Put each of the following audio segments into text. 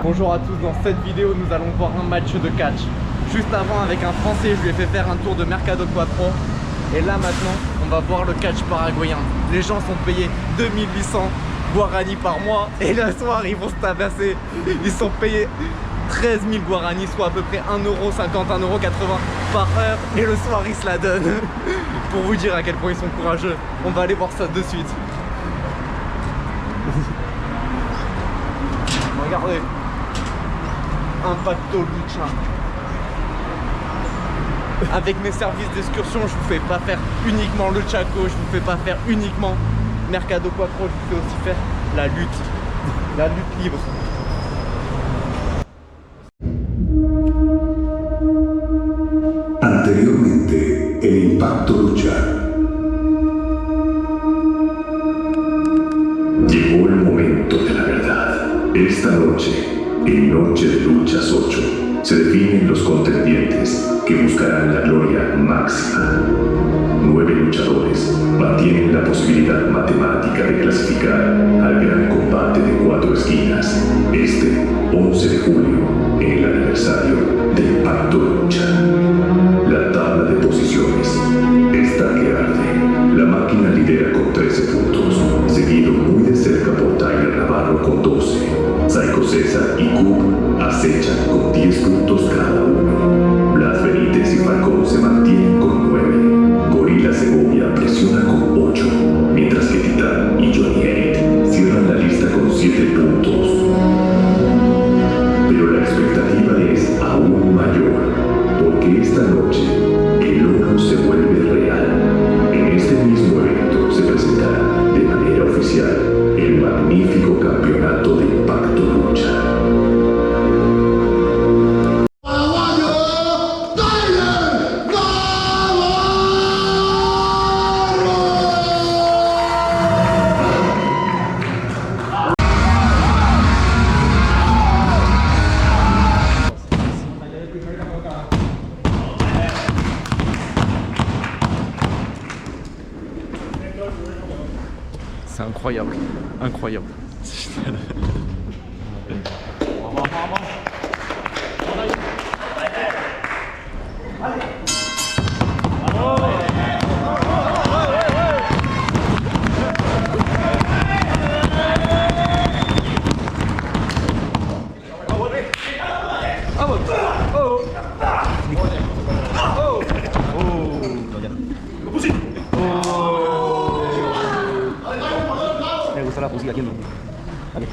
Bonjour à tous, dans cette vidéo nous allons voir un match de catch. Juste avant avec un Français je lui ai fait faire un tour de Mercado Quattro. Et là maintenant on va voir le catch paraguayen. Les gens sont payés 2800 guaranis par mois et le soir ils vont se tabasser. Ils sont payés 13 000 guaranis, soit à peu près 1,50 €, 1,80 € par heure. Et le soir ils se la donnent. Pour vous dire à quel point ils sont courageux. On va aller voir ça de suite. Regardez, Impacto Lucha. Avec mes services d'excursion, je vous fais pas faire uniquement le Chaco, je vous fais pas faire uniquement Mercado Quattro, je vous fais aussi faire la lutte libre. Anteriormente, el Impacto Lucha. Llegó el momento de la verdad. Esta noche, en Noche de Luchas 8, se definen los contendientes que buscarán la gloria máxima. 9 luchadores mantienen la posibilidad matemática de clasificar al gran combate de 4 esquinas, este 11 de julio, en el aniversario de Impacto Lucha. La tabla de posiciones está que arde. La máquina lidera con 13 puntos, seguido muy de cerca por Tyler Navarro con 12. Psycho César y Coop acechan con 10 puntos cada uno. Blas Benítez y Falcón se mantienen con 9. Gorila Segovia presiona con 8, mientras que Titán y Johnny Elite cierran la lista con 7 puntos. Pero la expectativa es aún mayor, porque esta noche el oro se vuelve real. En este mismo evento se presentará de manera oficial el magnífico campeonato de Impacto Lucha. C'est incroyable, incroyable. Me gusta la música aquí, ¿no? Vale.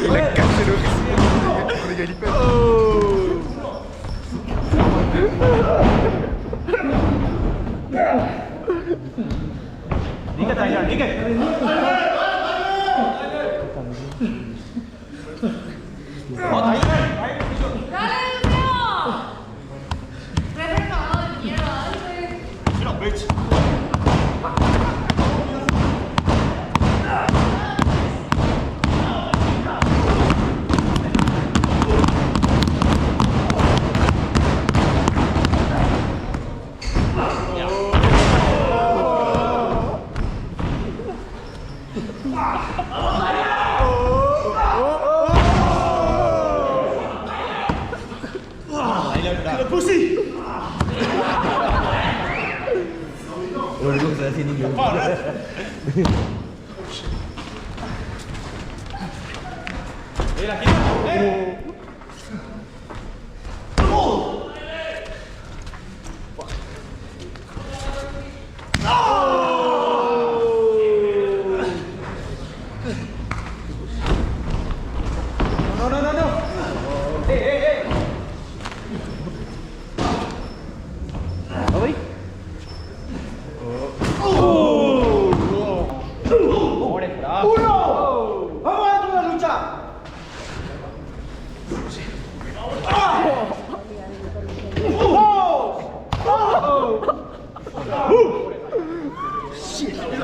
Il a cassé le risque. Dikit aja, dikit. Oh, Pussy! Lo único que estoy haciendo yo.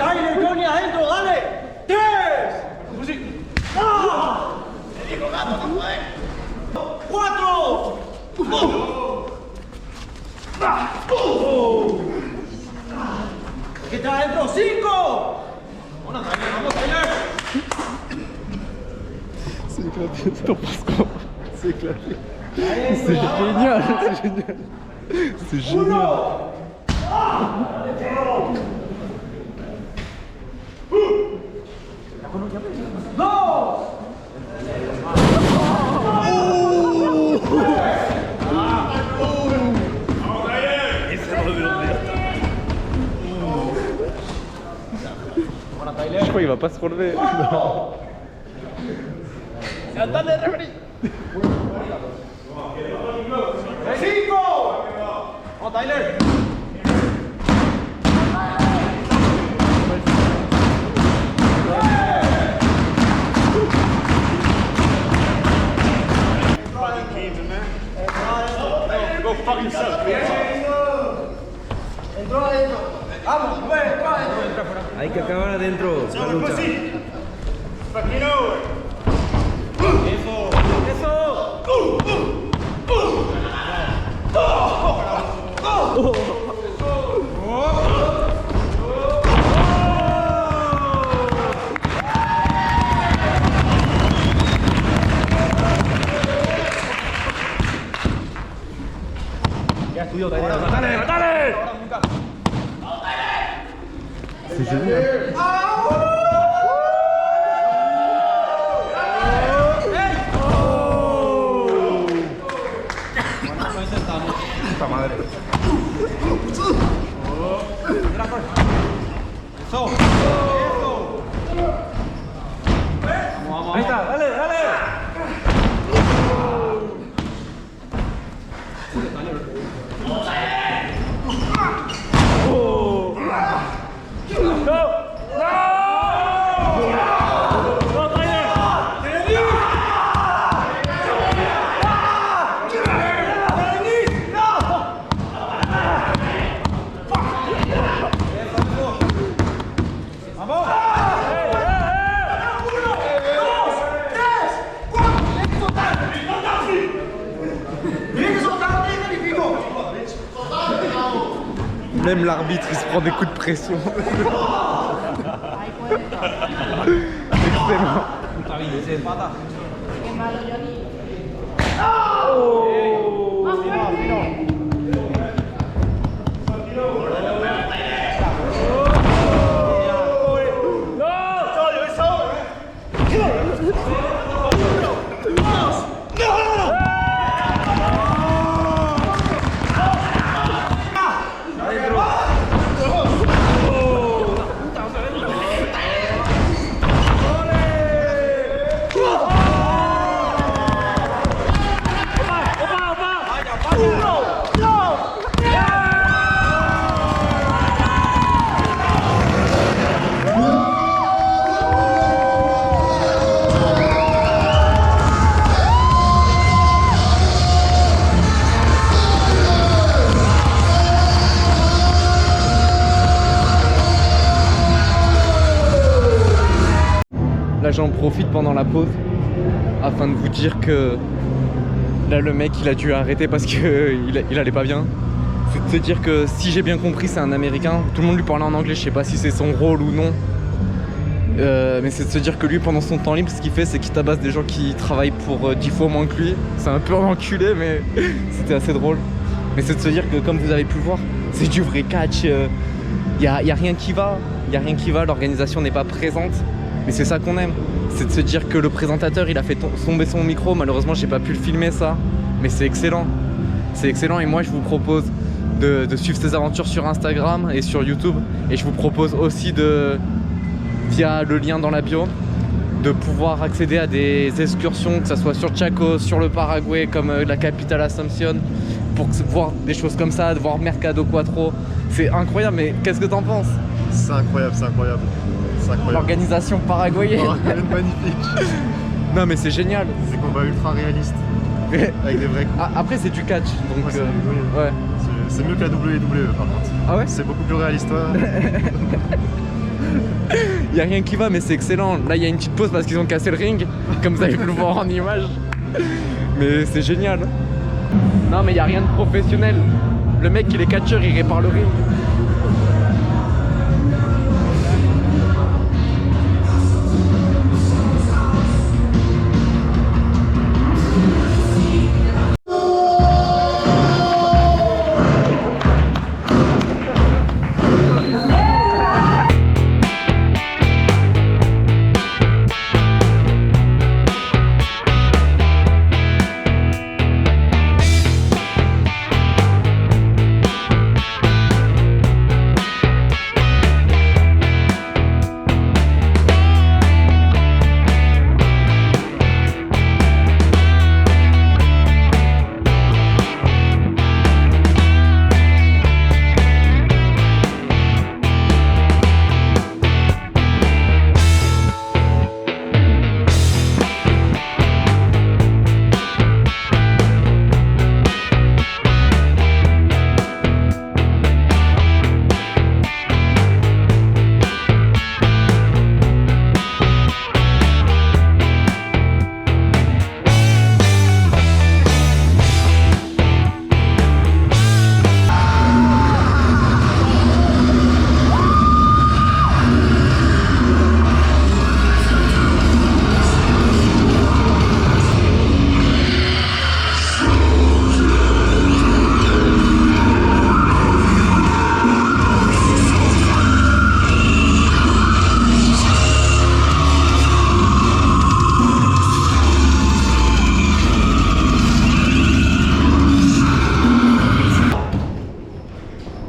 Dale, Johnny, adentro, dale. 3. ¡Ah! Te digo, gato, no puede. 4. ¿Qué está adentro? 5. Bueno, Tyler, vamos, Tyler. C'est éclaté, t'en penses quoi? C'est éclaté. C'est génial, c'est génial. C'est génial. Je crois qu'il va pas se relever. ¡Andale, referee! 5. ¡Vamos, Tyler! Go fuck yourself, bitch. Entró adentro. Vamos, güey, entró adentro. Hay que acabar adentro la lucha. Ya estudió, Tyler. ¡Dale, dale! C'est génial. Puta madre. Eso. Vamos. Ahí está, dale, dale. Même l'arbitre, il se prend des coups de pression. Excellent. Qué malo, Johnny. Là j'en profite pendant la pause afin de vous dire que là le mec il a dû arrêter parce que il allait pas bien. C'est de se dire que si j'ai bien compris c'est un américain, tout le monde lui parlait en anglais, je sais pas si c'est son rôle ou non. Mais c'est de se dire que lui pendant son temps libre ce qu'il fait c'est qu'il tabasse des gens qui travaillent pour 10 fois moins que lui. C'est un peu un enculé mais c'était assez drôle. Mais c'est de se dire que comme vous avez pu le voir, c'est du vrai catch. Y a rien qui va, l'organisation n'est pas présente. Mais c'est ça qu'on aime, c'est de se dire que le présentateur il a fait tomber son micro. Malheureusement j'ai pas pu le filmer ça, mais c'est excellent. C'est excellent et moi je vous propose de suivre ses aventures sur Instagram et sur YouTube. Et je vous propose aussi via le lien dans la bio, de pouvoir accéder à des excursions, que ce soit sur Chaco, sur le Paraguay, comme la capitale Asunción, pour voir des choses comme ça, de voir Mercado Quatro. C'est incroyable, mais qu'est-ce que t'en penses? C'est incroyable, c'est incroyable. C'est incroyable. L'organisation paraguayenne. Magnifique. Non mais c'est génial. C'est combats ultra réalistes. Avec des vrais coups. Après c'est du catch, donc ouais. C'est mieux que la WWE par contre. Ah ouais? C'est beaucoup plus réaliste. Il n'y a rien qui va, mais c'est excellent. Là il y a une petite pause parce qu'ils ont cassé le ring, comme vous avez pu le voir en image. Mais c'est génial. Non mais il n'y a rien de professionnel. Le mec il est catcheur, il répare le ring.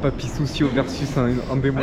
Papy Soucio versus un démon.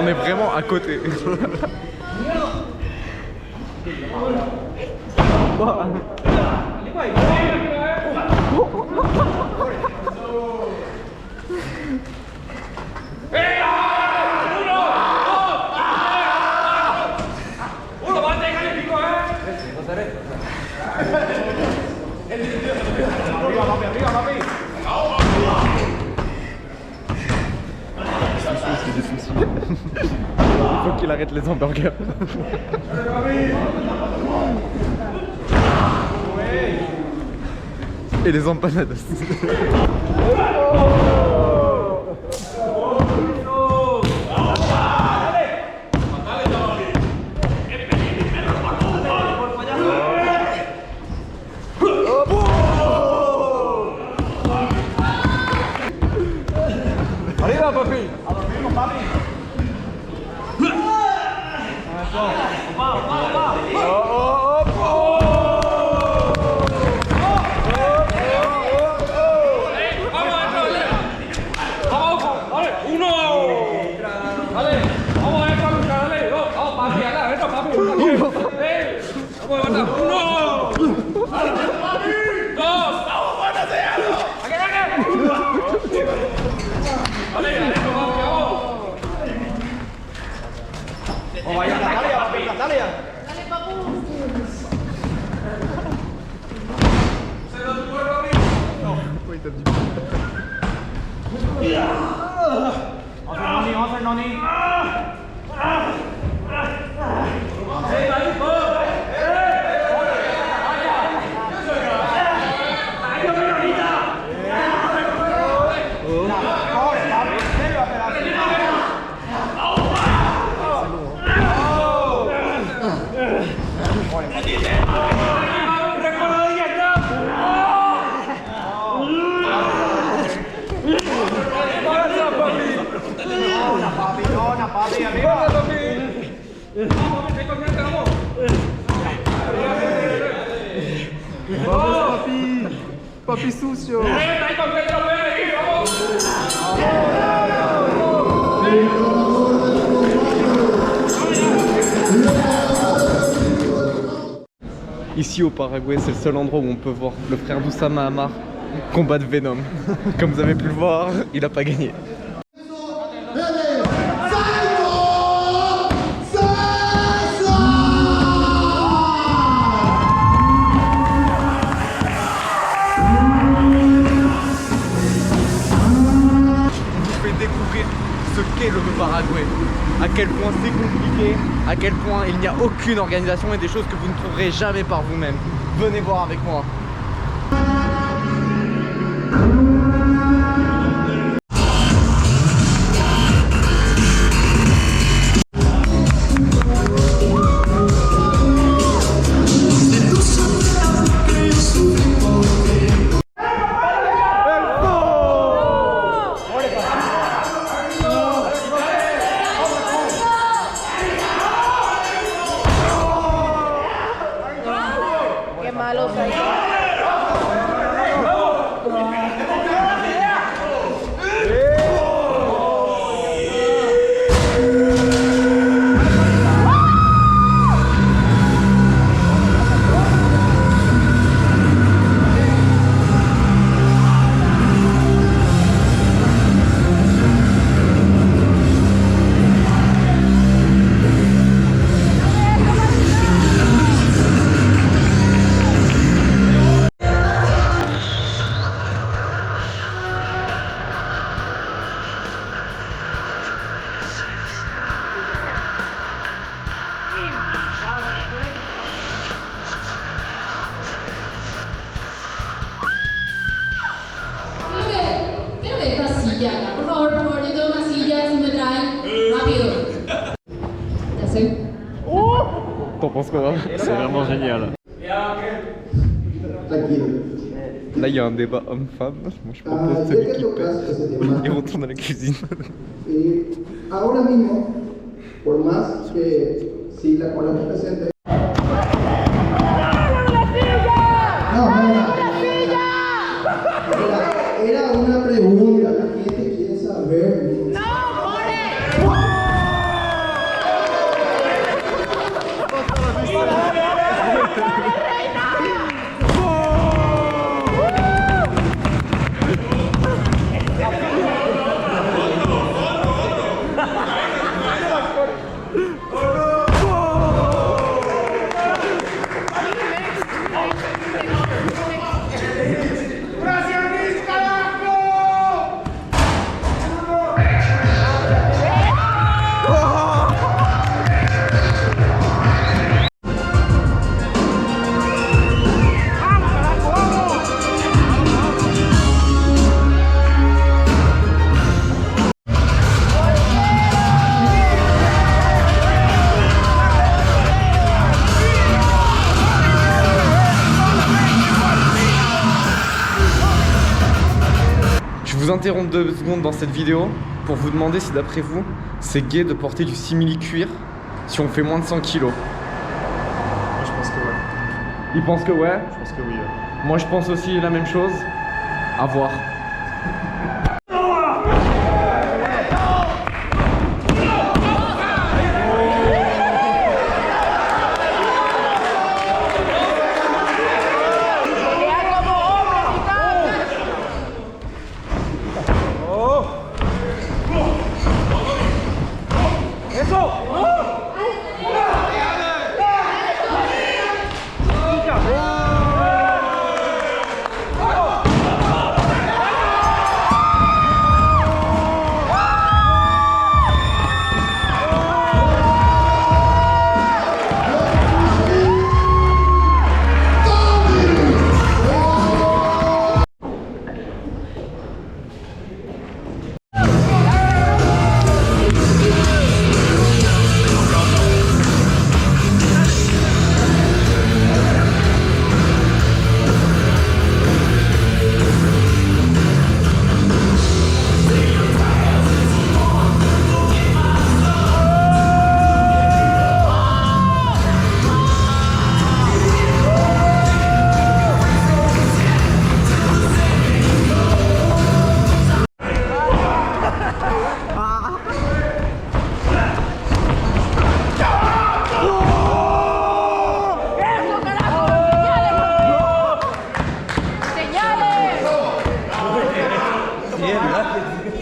On est vraiment à côté. qu'il arrête les hamburgers. Et les empanadas. Arriba, papi. Dale ya. Vamos a hacer noni. Papi, arriba. Vamos, papi. Papi sucio. Ici au Paraguay, c'est le seul endroit où on peut voir le frère d'Oussama Hamar combattre Venom. Comme vous avez pu le voir, il a pas gagné. Découvrir ce qu'est le Paraguay, à quel point c'est compliqué, à quel point il n'y a aucune organisation et des choses que vous ne trouverez jamais par vous-même. Venez voir avec moi. Por favor, yo tengo una silla, si me traen rápido. Ya sé. T'en penses quoi? C'est vraiment génial. Là, il y a un débat homme-femme. Moi, je propose celui qui perd. Et on retourne à la cuisine. Ahora mismo, por más que si la Colombia presente. Era una pregunta, la gente quiere saber. m'interrompre 2 secondes dans cette vidéo pour vous demander si d'après vous, c'est gay de porter du simili-cuir si on fait moins de 100 kilos. Moi, je pense que ouais. Il pense que ouais. Je pense que oui. Ouais. Moi je pense aussi la même chose. À voir.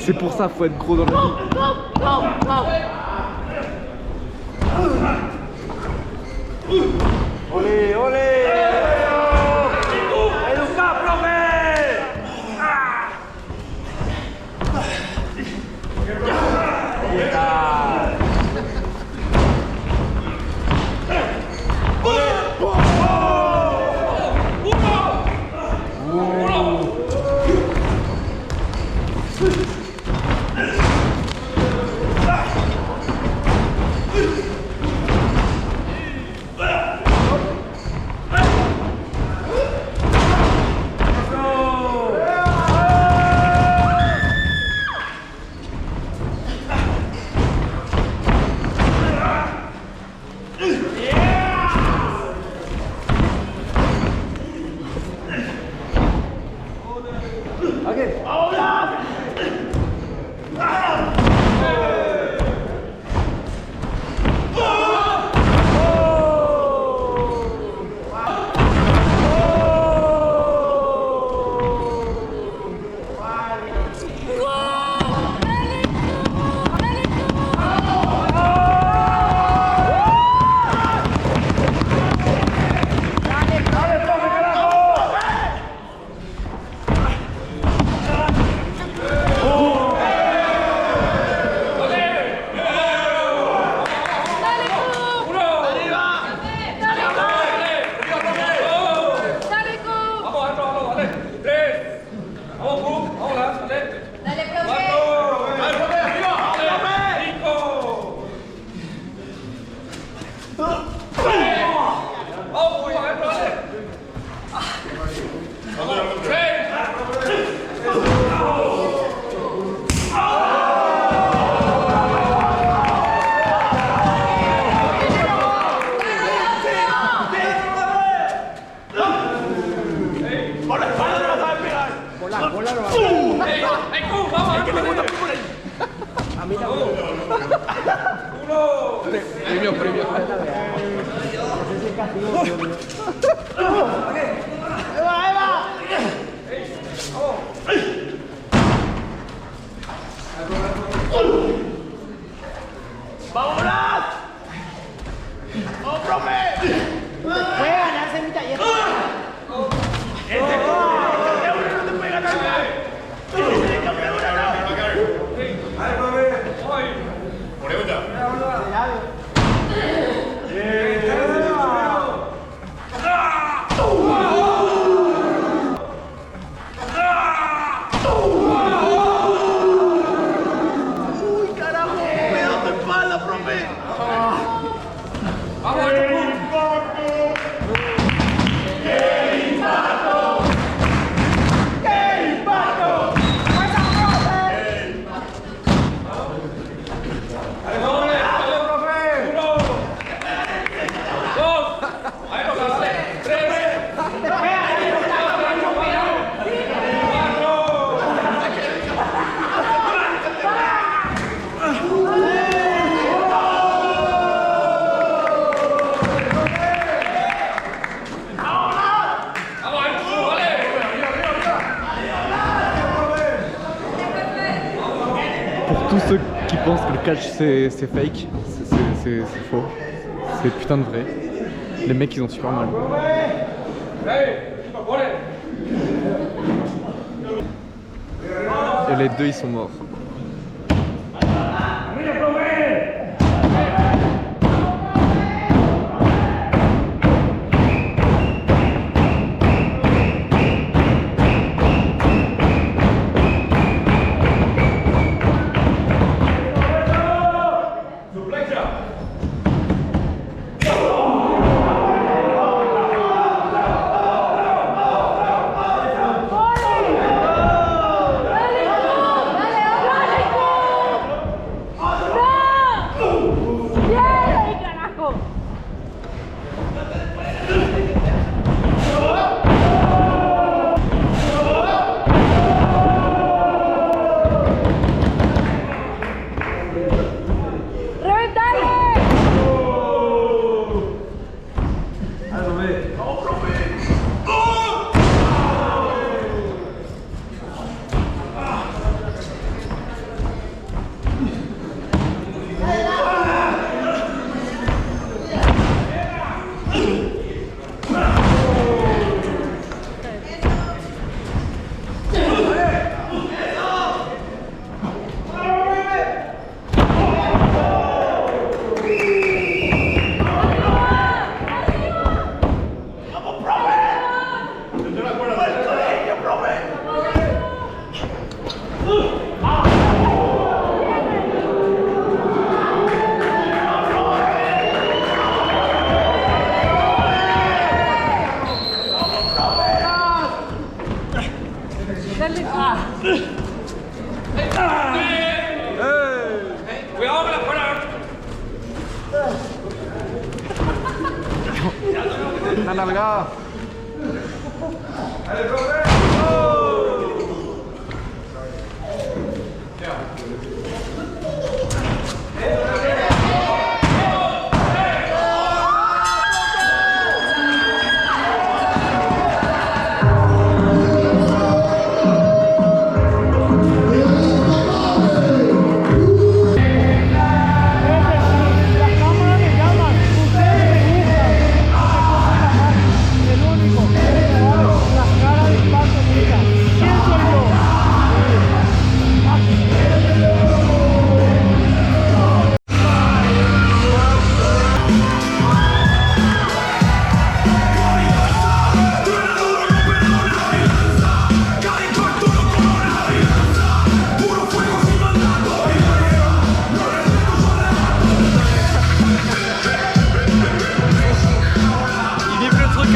C'est pour ça, faut être gros dans la vie. Olé, olé. Educa, profe. tous ceux qui pensent que le catch c'est fake, c'est faux. C'est putain de vrai. Les mecs ils ont super mal. Et les deux ils sont morts. La larga.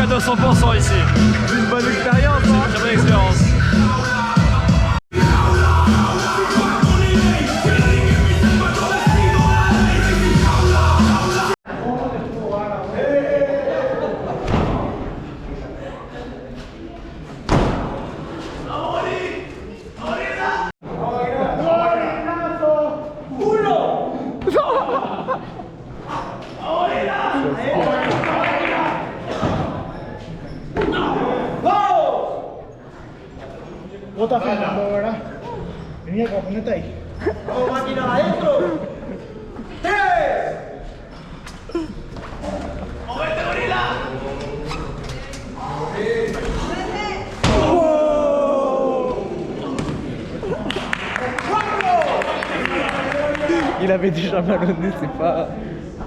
À 200% ici. Une bonne expérience, hein. Très bonne expérience. Vos estás filmando, ¿verdad? Vení acá, ponete ahí. ¡Vamos, máquina, adentro! ¡Tres! ¡Movete, gorila! Il avait déjà mal au nez, c'est pas...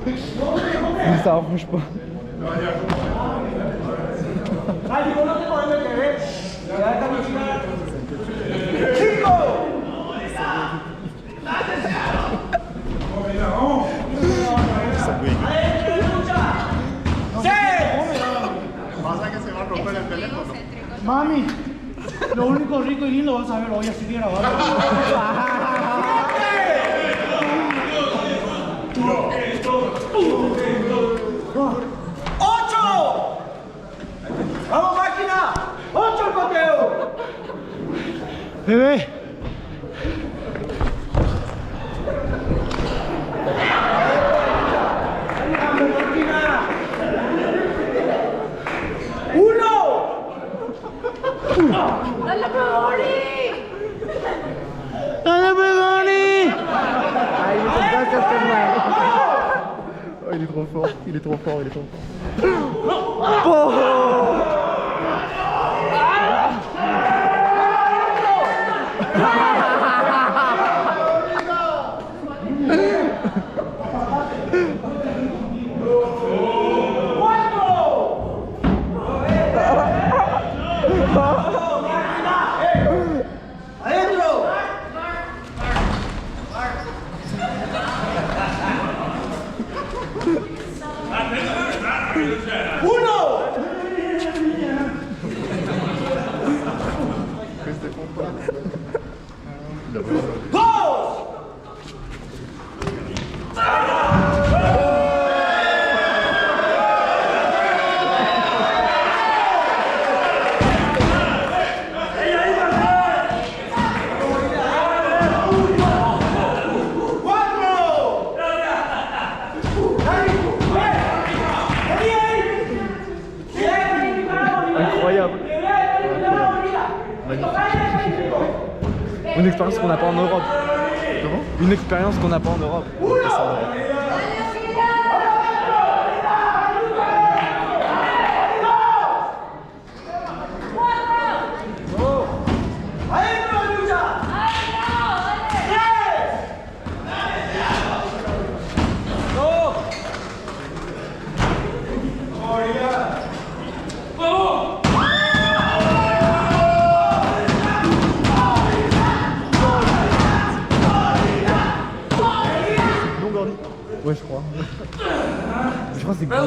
Mais ça arrange pas. Mami, lo único rico y lindo vas a ver hoy así que grabando. ¡8! ¡Vamos, máquina! ¡8 el conteo! Bebé. ¡Dale, Pegoni! ¡Dale, Pegoni! il est trop fort, il est trop fort, il est trop fort. Incroyable. Une expérience qu'on n'a pas en Europe. Comment? Une expérience qu'on n'a pas en Europe. Ouais, je crois. Je crois que c'est grand.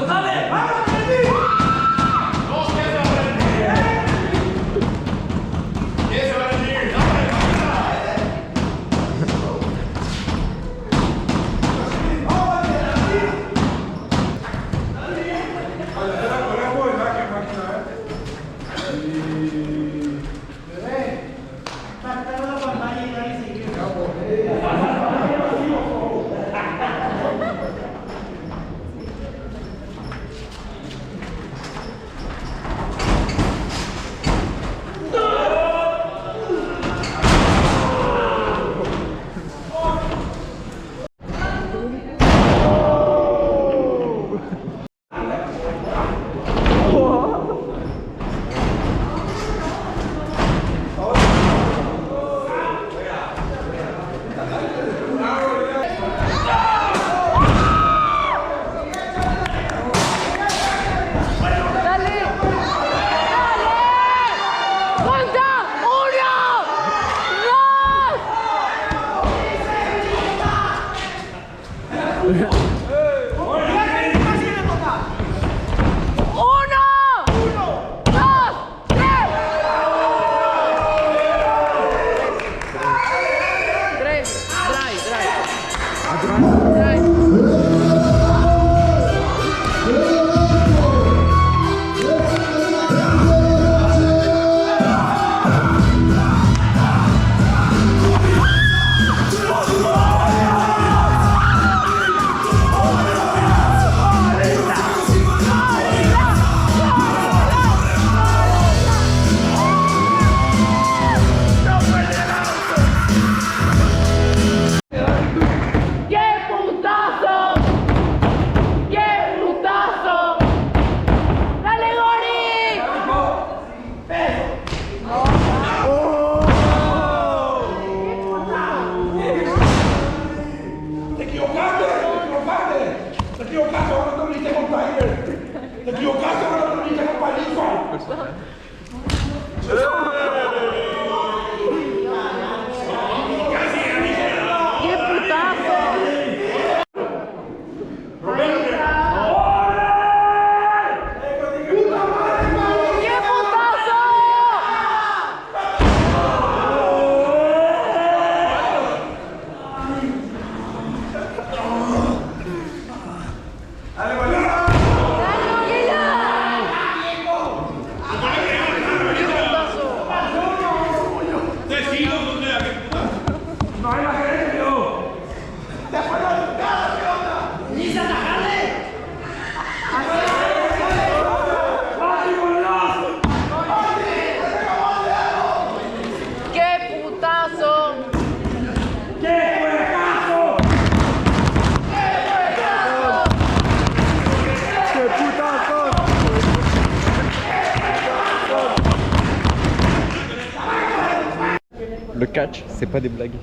Le catch, c'est pas des blagues.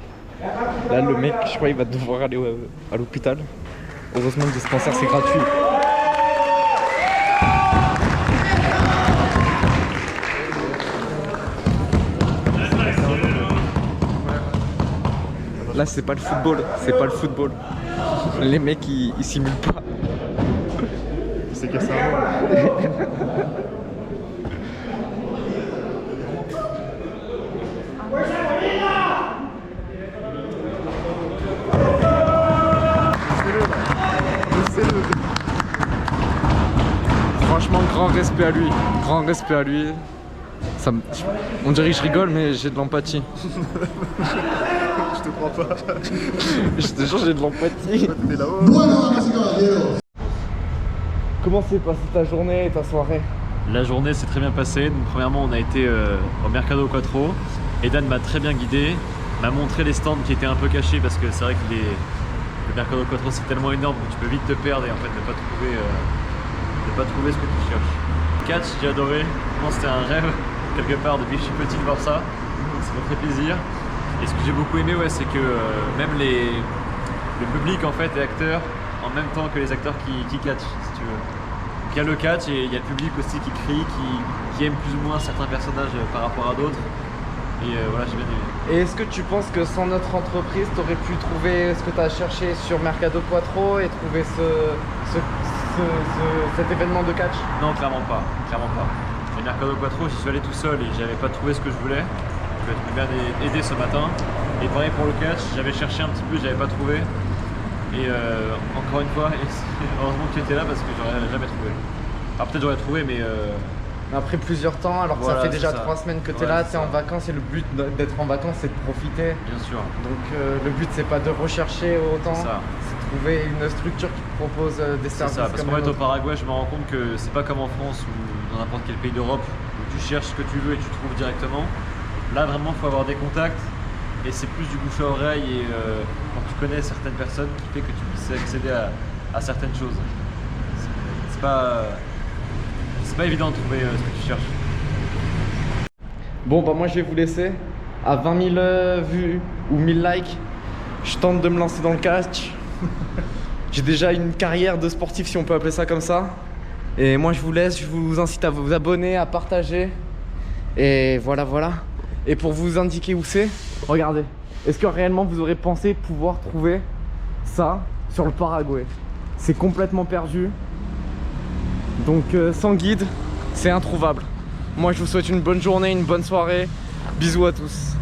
Là, le mec, je crois, il va devoir aller à l'hôpital. Heureusement, le dispensaire, c'est gratuit. Là, c'est pas le football, c'est pas le football. Les mecs, ils simulent pas. C'est que ça. Franchement, grand respect à lui. Grand respect à lui. Ça me... On dirait que je rigole, mais j'ai de l'empathie. Je te crois pas. Je te jure, j'ai de l'empathie. T'es là-haut. Comment s'est passée ta journée et ta soirée? La journée s'est très bien passée. Donc, premièrement, on a été au Mercado Quattro. Edan m'a très bien guidé, m'a montré les stands qui étaient un peu cachés parce que c'est vrai que le Mercado Quattro c'est tellement énorme que tu peux vite te perdre et en fait ne pas trouver ce que tu cherches. Catch, j'ai adoré. Moi, c'était un rêve quelque part depuis que je suis petit de voir ça. Ça me fait plaisir. Et ce que j'ai beaucoup aimé, ouais, c'est que même le public en fait est acteur en même temps que les acteurs qui catchent, si tu veux. Donc, il y a le catch et il y a le public aussi qui crie, qui aime plus ou moins certains personnages par rapport à d'autres. Et voilà, j'ai bien aimé. Et est-ce que tu penses que sans notre entreprise, tu aurais pu trouver ce que tu as cherché sur Mercado Quattro et trouver cet événement de catch? Non, clairement pas, clairement pas. Le Mercado Quattro, j'y suis allé tout seul et j'avais pas trouvé ce que je voulais. Je vais bien aider ce matin. Et pareil pour le catch, j'avais cherché un petit peu, j'avais pas trouvé. Et encore une fois, heureusement que tu étais là parce que j'aurais jamais trouvé. Alors peut-être j'aurais trouvé, mais après plusieurs temps, alors que voilà, ça fait déjà ça. 3 semaines que tu es Ouais, là, c'est tu es en ça. vacances et le but d'être en vacances c'est de profiter. bien sûr. Donc le but c'est pas de rechercher autant, C'est ça. c'est de trouver une structure qui te propose des C'est services ça, parce comme qu'en un fait au autre. Paraguay, je me rends compte que c'est pas comme en France ou dans n'importe quel pays d'Europe où tu cherches ce que tu veux et tu trouves directement. Là vraiment, il faut avoir des contacts et c'est plus du bouche à oreille et quand tu connais certaines personnes qui fait que tu puisses accéder à certaines choses. C'est pas évident de trouver ce que tu cherches. Bon bah moi je vais vous laisser. À 20 000 vues ou 1000 likes, je tente de me lancer dans le catch. J'ai déjà une carrière de sportif si on peut appeler ça comme ça. Et moi je vous laisse, je vous incite à vous abonner, à partager. Et voilà. Et pour vous indiquer où c'est, regardez. Est-ce que réellement vous aurez pensé pouvoir trouver ça sur le Paraguay? C'est complètement perdu. Donc sans guide, c'est introuvable. Moi je vous souhaite une bonne journée, une bonne soirée. Bisous à tous.